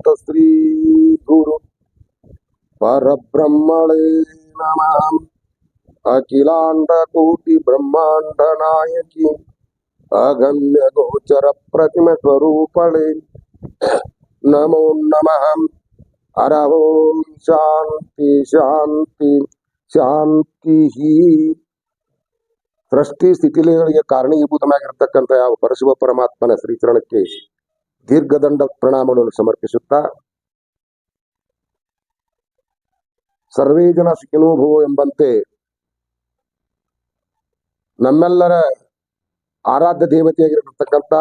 ಶ್ರೀನಾಥ ಶ್ರೀ ಗುರು ಪರಬ್ರಹ್ಮಣೇ ನಮಃ. ಅಖಿಲಾಂಡ ಕೋಟಿ ಬ್ರಹ್ಮಾಂಡ ನಾಯಕಿ ಅಗಮ್ಯ ಗೋಚರ ಪ್ರತಿಮ ಸ್ವರೂಪಳೆ ನಮೋ ನಮಃ. ಹರ ಓಂ ಶಾಂತಿ ಶಾಂತಿ ಶಾಂತಿ. ಸೃಷ್ಟಿ ಸ್ಥಿತಿಲಯಗಳಿಗೆ ಕಾರಣೀಭೂತನಾಗಿರ್ತಕ್ಕಂಥ ಯಾವ ಪರಶಿವ ಪರಮಾತ್ಮನ ಶ್ರೀಚರಣಕ್ಕೆ ದೀರ್ಘದಂಡ ಪ್ರಣಾಮಗಳನ್ನು ಸಮರ್ಪಿಸುತ್ತಾ, ಸರ್ವೇ ಜನ ಸುಖಿನೋ ಭವ ಎಂಬಂತೆ ನಮ್ಮೆಲ್ಲರ ಆರಾಧ್ಯ ದೇವತೆಯಾಗಿರತಕ್ಕಂಥ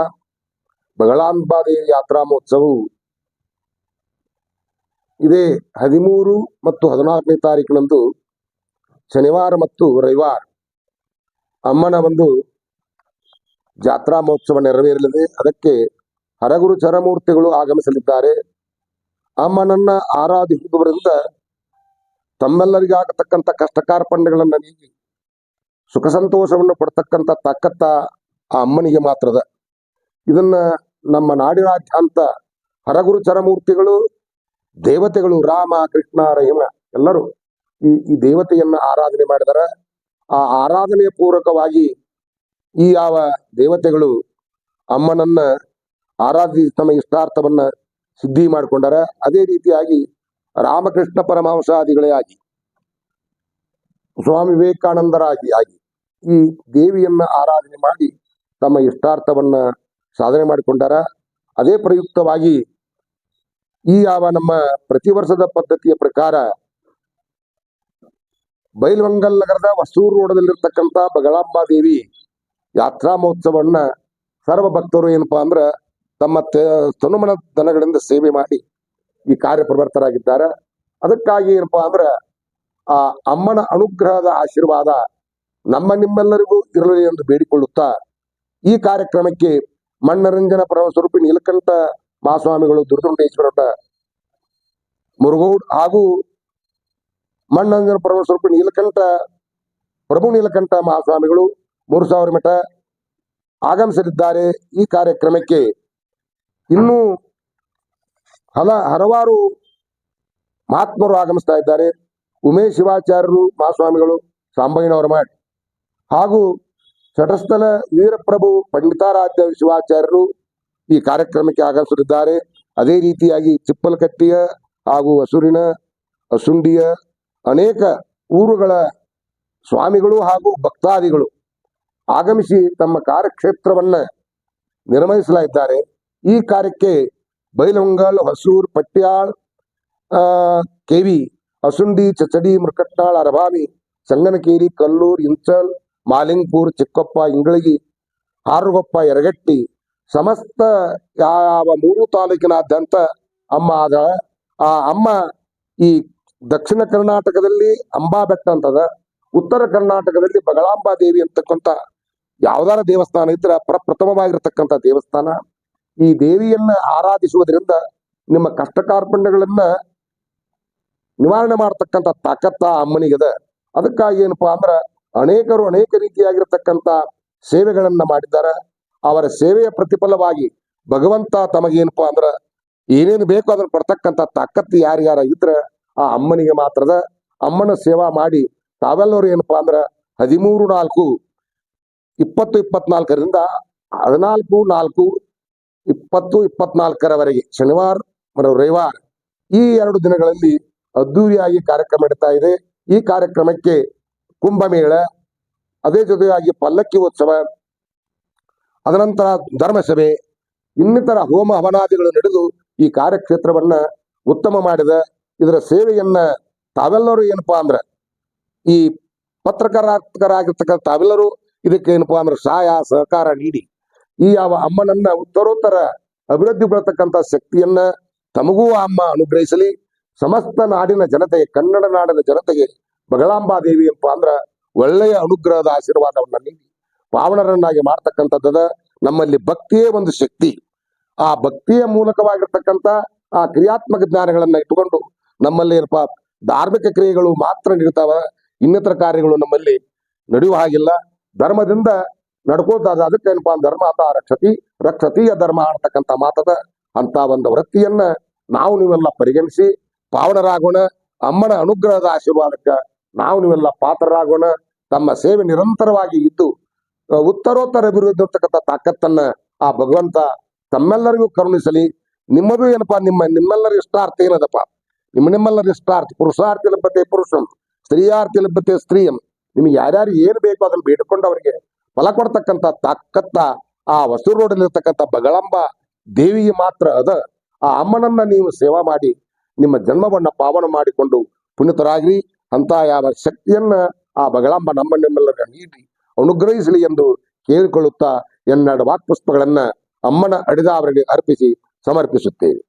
ಬಗಳಾಂಬಾದೇವಿ ಯಾತ್ರಾ ಮಹೋತ್ಸವವು ಇದೇ 13 ಮತ್ತು 14ನೇ ತಾರೀಕಿನಂದು ಶನಿವಾರ ಮತ್ತು ರವಿವಾರ ಅಮ್ಮನ ಒಂದು ಜಾತ್ರಾ ಮಹೋತ್ಸವ ನೆರವೇರಲಿದೆ. ಅದಕ್ಕೆ ಹರಗುರು ಚರಮೂರ್ತಿಗಳು ಆಗಮಿಸಲಿದ್ದಾರೆ. ಅಮ್ಮನನ್ನ ಆರಾಧಿಸುವುದರಿಂದ ತಮ್ಮೆಲ್ಲರಿಗಾಗತಕ್ಕಂಥ ಕಷ್ಟ ಕಾರ್ಪಣ್ಯಗಳನ್ನು ನೀಗಿ ಸುಖ ಸಂತೋಷವನ್ನು ಪಡ್ತಕ್ಕಂಥ ತಾಕತ್ತ ಆ ಅಮ್ಮನಿಗೆ ಮಾತ್ರದ. ಇದನ್ನ ನಮ್ಮ ನಾಡಿನಾದ್ಯಂತ ಹರಗುರು ಚರಮೂರ್ತಿಗಳು, ದೇವತೆಗಳು ರಾಮ ಕೃಷ್ಣ ರಹಿಮ ಎಲ್ಲರೂ ಈ ದೇವತೆಯನ್ನ ಆರಾಧನೆ ಮಾಡಿದರೆ ಆ ಆರಾಧನೆಯ ಪೂರ್ವಕವಾಗಿ ಈ ಯಾವ ದೇವತೆಗಳು ಅಮ್ಮನನ್ನ ಆರಾಧಿಸಿ ತಮ್ಮ ಇಷ್ಟಾರ್ಥವನ್ನ ಸಿದ್ಧಿ ಮಾಡಿಕೊಂಡಾರ. ಅದೇ ರೀತಿಯಾಗಿ ರಾಮಕೃಷ್ಣ ಪರಮಹಂಸಾದಿಗಳೇ ಆಗಿ, ಸ್ವಾಮಿ ವಿವೇಕಾನಂದರಾಗಿ ಈ ದೇವಿಯನ್ನ ಆರಾಧನೆ ಮಾಡಿ ತಮ್ಮ ಇಷ್ಟಾರ್ಥವನ್ನ ಸಾಧನೆ ಮಾಡಿಕೊಂಡಾರ. ಅದೇ ಪ್ರಯುಕ್ತವಾಗಿ ಈ ಯಾವ ನಮ್ಮ ಪ್ರತಿ ವರ್ಷದ ಪದ್ಧತಿಯ ಪ್ರಕಾರ ಬೈಲಹೊಂಗಲ ನಗರದ ಹೊಸೂರು ರೋಡದಲ್ಲಿರ್ತಕ್ಕಂಥ ಬಗಳಾಂಬಾದೇವಿ ಯಾತ್ರಾ ಮಹೋತ್ಸವನ್ನ ಸರ್ವ ಭಕ್ತರು ಏನಪ್ಪಾ ಅಂದ್ರ ತಮ್ಮ ತನುಮನ ದನಗಳಿಂದ ಸೇವೆ ಮಾಡಿ ಈ ಕಾರ್ಯಪ್ರವರ್ತರಾಗಿದ್ದಾರೆ. ಅದಕ್ಕಾಗಿ ಏನಪ್ಪಾ ಅಂದ್ರ ಆ ಅಮ್ಮನ ಅನುಗ್ರಹದ ಆಶೀರ್ವಾದ ನಮ್ಮ ನಿಮ್ಮೆಲ್ಲರಿಗೂ ಇರಲಿ ಎಂದು ಬೇಡಿಕೊಳ್ಳುತ್ತಾ, ಈ ಕಾರ್ಯಕ್ರಮಕ್ಕೆ ಮಣ್ಣರಂಜನ ಪರಮ ಸ್ವರೂಪಿ ನೀಲಕಂಠ ಮಹಾಸ್ವಾಮಿಗಳು, ದುರ್ದುಂಡೇಶ್ವರ ಮುರುಗೋಡ್ ಹಾಗೂ ಮಣ್ಣಂಜನ ಪರಮ ಸ್ವರೂಪಿ ನೀಲಕಂಠ ಪ್ರಭು ನೀಲಕಂಠ ಮಹಾಸ್ವಾಮಿಗಳು 3000 ಮಠ ಆಗಮಿಸಲಿದ್ದಾರೆ. ಈ ಕಾರ್ಯಕ್ರಮಕ್ಕೆ ಇನ್ನೂ ಹಲವಾರು ಮಹಾತ್ಮರು ಆಗಮಿಸ್ತಾ ಇದ್ದಾರೆ. ಉಮೇಶ್ ಶಿವಾಚಾರ್ಯರು ಮಹಾಸ್ವಾಮಿಗಳು ಸಾಂಬಯ್ಯನವರ ಮಠ ಹಾಗೂ ಚಟಸ್ಥಲ ವೀರಪ್ರಭು ಪಂಡಿತಾರಾಧ್ಯ ಶಿವಾಚಾರ್ಯರು ಈ ಕಾರ್ಯಕ್ರಮಕ್ಕೆ ಆಗಮಿಸಲಿದ್ದಾರೆ. ಅದೇ ರೀತಿಯಾಗಿ ಚಿಪ್ಪಲಕಟ್ಟಿಯ ಹಾಗೂ ಹಸೂರಿನ ಅಸುಂಡಿಯ ಅನೇಕ ಊರುಗಳ ಸ್ವಾಮಿಗಳು ಹಾಗೂ ಭಕ್ತಾದಿಗಳು ಆಗಮಿಸಿ ತಮ್ಮ ಕಾರ್ಯಕ್ಷೇತ್ರವನ್ನ ನಿರ್ವಹಿಸಲಿದ್ದಾರೆ. ಈ ಕಾರ್ಯಕ್ಕೆ ಬೈಲಹೊಂಗಲ್, ಹೊಸೂರ್, ಪಟ್ಯಾಳ್, ಕೆವಿ, ಅಸುಂಡಿ, ಚಚಡಿ, ಮುರ್ಕಟ್ನಾಳ್, ಅರಭಾವಿ, ಸಂಗನಕೇರಿ, ಕಲ್ಲೂರ್, ಇಂಚಲ್, ಮಾಲಿಂಗ್ಪುರ್, ಚಿಕ್ಕೊಪ್ಪ, ಇಂಗಳಗಿ, ಹಾರುಗೊಪ್ಪ, ಯರಗಟ್ಟಿ ಸಮಸ್ತ ಯಾವ 3 ತಾಲೂಕಿನಾದ್ಯಂತ ಅಮ್ಮ ಆದ. ಆ ಅಮ್ಮ ಈ ದಕ್ಷಿಣ ಕರ್ನಾಟಕದಲ್ಲಿ ಅಂಬಾ ಬೆಟ್ಟ ಅಂತದ, ಉತ್ತರ ಕರ್ನಾಟಕದಲ್ಲಿ ಬಗಳಾಂಬಾ ದೇವಿ ಅಂತಕ್ಕಂಥ ಯಾವ್ದಾರ ದೇವಸ್ಥಾನ ಇದ್ರೆ ಪ್ರಪ್ರಥಮವಾಗಿರ್ತಕ್ಕಂಥ ದೇವಸ್ಥಾನ. ಈ ದೇವಿಯನ್ನ ಆರಾಧಿಸುವುದರಿಂದ ನಿಮ್ಮ ಕಷ್ಟ ಕಾರ್ಪಣ್ಯಗಳನ್ನ ನಿವಾರಣೆ ಮಾಡತಕ್ಕಂಥ ತಾಕತ್ತ ಅಮ್ಮನಿಗದ. ಅದಕ್ಕಾಗಿ ಏನಪ್ಪಾ ಅಂದ್ರ ಅನೇಕರು ಅನೇಕ ರೀತಿಯಾಗಿರ್ತಕ್ಕಂಥ ಸೇವೆಗಳನ್ನ ಮಾಡಿದ್ದಾರೆ. ಅವರ ಸೇವೆಯ ಪ್ರತಿಫಲವಾಗಿ ಭಗವಂತ ತಮಗೇನಪ್ಪಾ ಅಂದ್ರ ಏನೇನು ಬೇಕೋ ಅದನ್ನ ಪಡ್ತಕ್ಕಂಥ ತಾಕತ್ತು ಯಾರ್ಯಾರ ಇದ್ರೆ ಆ ಅಮ್ಮನಿಗೆ ಮಾತ್ರದ. ಅಮ್ಮನ ಸೇವಾ ಮಾಡಿ ತಾವೆಲ್ಲರೂ ಏನಪ್ಪಾ ಅಂದ್ರ 13/4/2024ರಿಂದ 14/4/2024ರವರೆಗೆ ಶನಿವಾರ ಮತ್ತು ರವಿವಾರ ಈ 2 ದಿನಗಳಲ್ಲಿ ಅದ್ದೂರಿಯಾಗಿ ಕಾರ್ಯಕ್ರಮ ನಡೀತಾ ಇದೆ. ಈ ಕಾರ್ಯಕ್ರಮಕ್ಕೆ ಕುಂಭಮೇಳ, ಅದೇ ಜೊತೆಯಾಗಿ ಪಲ್ಲಕ್ಕಿ ಉತ್ಸವ, ಅದನಂತರ ಧರ್ಮಸಭೆ, ಇನ್ನಿತರ ಹೋಮ ಹವನಾದಿಗಳು ನಡೆದು ಈ ಕಾರ್ಯಕ್ಷೇತ್ರವನ್ನ ಉತ್ತಮ ಮಾಡಿದ. ಇದರ ಸೇವೆಯನ್ನ ತಾವೆಲ್ಲರೂ ಏನಪ್ಪಾ ಅಂದ್ರ ಈ ಪತ್ರಕರ್ತರಾಗಿರ್ತಕ್ಕಂಥ ತಾವೆಲ್ಲರೂ ಇದಕ್ಕೆ ಏನಪ್ಪಾ ಅಂದ್ರೆ ಸಹಾಯ ಸಹಕಾರ ನೀಡಿ ಈ ಯಾವ ಅಮ್ಮನನ್ನ ಉತ್ತರೋತ್ತರ ಅಭಿವೃದ್ಧಿ ಪಡತಕ್ಕಂಥ ಶಕ್ತಿಯನ್ನ ತಮಗೂ ಅಮ್ಮ ಅನುಗ್ರಹಿಸಲಿ. ಸಮಸ್ತ ನಾಡಿನ ಜನತೆಗೆ, ಕನ್ನಡ ನಾಡಿನ ಜನತೆಗೆ ಬಗಳಾಂಬಾ ದೇವಿ ಏನಪ್ಪಾ ಅಂದ್ರ ಒಳ್ಳೆಯ ಅನುಗ್ರಹದ ಆಶೀರ್ವಾದವನ್ನ ನೀಡಿ ಪಾವನರನ್ನಾಗಿ ಮಾಡ್ತಕ್ಕಂಥದ್ದದ. ನಮ್ಮಲ್ಲಿ ಭಕ್ತಿಯೇ ಒಂದು ಶಕ್ತಿ. ಆ ಭಕ್ತಿಯ ಮೂಲಕವಾಗಿರ್ತಕ್ಕಂಥ ಆ ಕ್ರಿಯಾತ್ಮಕ ಜ್ಞಾನಗಳನ್ನ ಇಟ್ಟುಕೊಂಡು ನಮ್ಮಲ್ಲಿ ಏನಪ್ಪಾ ಧಾರ್ಮಿಕ ಕ್ರಿಯೆಗಳು ಮಾತ್ರ ನಡೀತಾವ, ಇನ್ನಿತರ ಕಾರ್ಯಗಳು ನಮ್ಮಲ್ಲಿ ನಡೆಯುವ ಹಾಗಿಲ್ಲ. ಧರ್ಮದಿಂದ ನಡ್ಕೋತಾದ. ಅದಕ್ಕೆ ಏನಪ್ಪಾ ಧರ್ಮ ಅತ ರಕ್ಷತಿ ರಕ್ಷತೀಯ ಧರ್ಮ ಅಂತಕ್ಕಂಥ ಮಾತದ. ಅಂತ ಒಂದು ವೃತ್ತಿಯನ್ನ ನಾವು ನೀವೆಲ್ಲ ಪರಿಗಣಿಸಿ ಪಾವನರಾಗೋಣ. ಅಮ್ಮನ ಅನುಗ್ರಹದ ಆಶೀರ್ವಾದಕ್ಕೆ ನಾವು ನೀವೆಲ್ಲ ಪಾತ್ರರಾಗೋಣ. ತಮ್ಮ ಸೇವೆ ನಿರಂತರವಾಗಿ ಇದ್ದು ಉತ್ತರೋತ್ತರ ಅಭಿವೃದ್ಧಿ ಇರ್ತಕ್ಕಂಥ ತಾಕತ್ತನ್ನ ಆ ಭಗವಂತ ತಮ್ಮೆಲ್ಲರಿಗೂ ಕರುಣಿಸಲಿ. ನಿಮ್ಮದು ಏನಪ್ಪಾ, ನಿಮ್ಮೆಲ್ಲರ ಇಷ್ಟಾರ್ಥ ಏನದಪ್ಪ? ನಿಮ್ಮೆಲ್ಲರ ಇಷ್ಟಾರ್ಥ ಪುರುಷಾರ್ಥಿ ಲಭ್ಯತೆ ಪುರುಷಂ, ಸ್ತ್ರೀಯಾರ್ಥಿ ಲಭ್ಯತೆ ಸ್ತ್ರೀಯಂ. ನಿಮ್ಗೆ ಯಾರ್ಯಾರು ಏನ್ ಬೇಕೋ ಅದನ್ನ ಬೇಡ್ಕೊಂಡು ಅವರಿಗೆ ಫಲ ಕೊಡ್ತಕ್ಕಂಥ ತಾಕತ್ತ ಆ ಹೊಸೂರು ರೋಡಲ್ಲಿರ್ತಕ್ಕಂಥ ಬಗಳಂಬ ದೇವಿಗೆ ಮಾತ್ರ ಅದ. ಆ ಅಮ್ಮನನ್ನ ನೀವು ಸೇವಾ ಮಾಡಿ ನಿಮ್ಮ ಜನ್ಮವನ್ನ ಪಾವನ ಮಾಡಿಕೊಂಡು ಪುನೀತರಾಗ್ರಿ. ಅಂತ ಯಾವ ಶಕ್ತಿಯನ್ನ ಆ ಬಗಳಂಬ ನಿಮ್ಮೆಲ್ಲರ ನೀಡಿ ಅನುಗ್ರಹಿಸಲಿ ಎಂದು ಕೇಳಿಕೊಳ್ಳುತ್ತಾ ಎನ್ನೆರಡು ವಾಕ್ಪುಷ್ಪಗಳನ್ನ ಅಮ್ಮನ ಅಡಿದಾವರಿಗೆ ಅರ್ಪಿಸಿ ಸಮರ್ಪಿಸುತ್ತೇವೆ.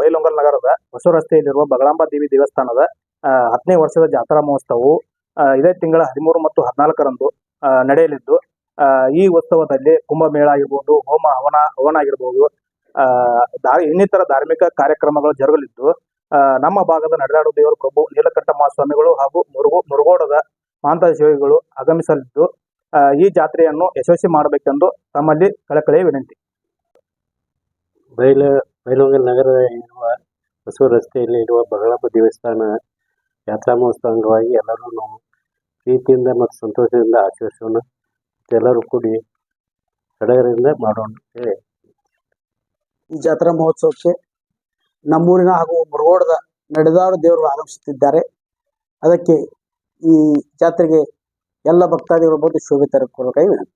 ಬೈಲೊಂಗಲ್ ನಗರದ ಹೊಸ ರಸ್ತೆಯಲ್ಲಿರುವ ಬಗಳಾಂಬ ದೇವಿ ದೇವಸ್ಥಾನದ 10ನೇ ವರ್ಷದ ಜಾತ್ರಾ ಮಹೋತ್ಸವವು ಇದೇ ತಿಂಗಳ 13 ಮತ್ತು 14ರಂದು ನಡೆಯಲಿದ್ದು, ಈ ಉತ್ಸವದಲ್ಲಿ ಕುಂಭಮೇಳ ಆಗಿರ್ಬೋದು, ಹೋಮ ಹವನ ಆಗಿರ್ಬೋದು, ಇನ್ನಿತರ ಧಾರ್ಮಿಕ ಕಾರ್ಯಕ್ರಮಗಳು ಜರುಗಲಿದ್ದು, ನಮ್ಮ ಭಾಗದ ನಡೆದಾಡು ದೇವರ ಪ್ರಭು ನೀಲಕಂಠ ಮಹಾಸ್ವಾಮಿಗಳು ಹಾಗೂ ಮುರುಗೋಡದ ಮಹಾಂತ ಶಿವಗಳು ಆಗಮಿಸಲಿದ್ದು, ಈ ಜಾತ್ರೆಯನ್ನು ಯಶಸ್ವಿ ಮಾಡಬೇಕೆಂದು ತಮ್ಮಲ್ಲಿ ಕಳಕಳಿಯ ವಿನಂತಿ. ಬೈಲೊಂಗಲ್ ನಗರದ ಇರುವ ಹೊಸೂರು ರಸ್ತೆಯಲ್ಲಿ ಇರುವ ಬಗಳಾಂಬ ದೇವಸ್ಥಾನ ಯಾತ್ರಾ ಮಹೋತ್ಸವ ಅಂಗವಾಗಿ ಎಲ್ಲರೂ ನಾವು ಪ್ರೀತಿಯಿಂದ ಮತ್ತು ಸಂತೋಷದಿಂದ ಆಚರಿಸೋಣ. ಎಲ್ಲರೂ ಕೂಡಿ ಸಡಗರದಿಂದ ಮಾಡೋಣ. ಈ ಜಾತ್ರಾ ಮಹೋತ್ಸವಕ್ಕೆ ನಮ್ಮೂರಿನ ಹಾಗೂ ಮುರುಗೋಡದ ನಡೆದಾಡು ದೇವರು ಆಗಮಿಸುತ್ತಿದ್ದಾರೆ. ಅದಕ್ಕೆ ಈ ಜಾತ್ರೆಗೆ ಎಲ್ಲ ಭಕ್ತಾದಿಗಳು ಬಂದು ಶೋಭೆ ತರಕೋಬೇಕಾಗಿ ವಿನಂತಿ.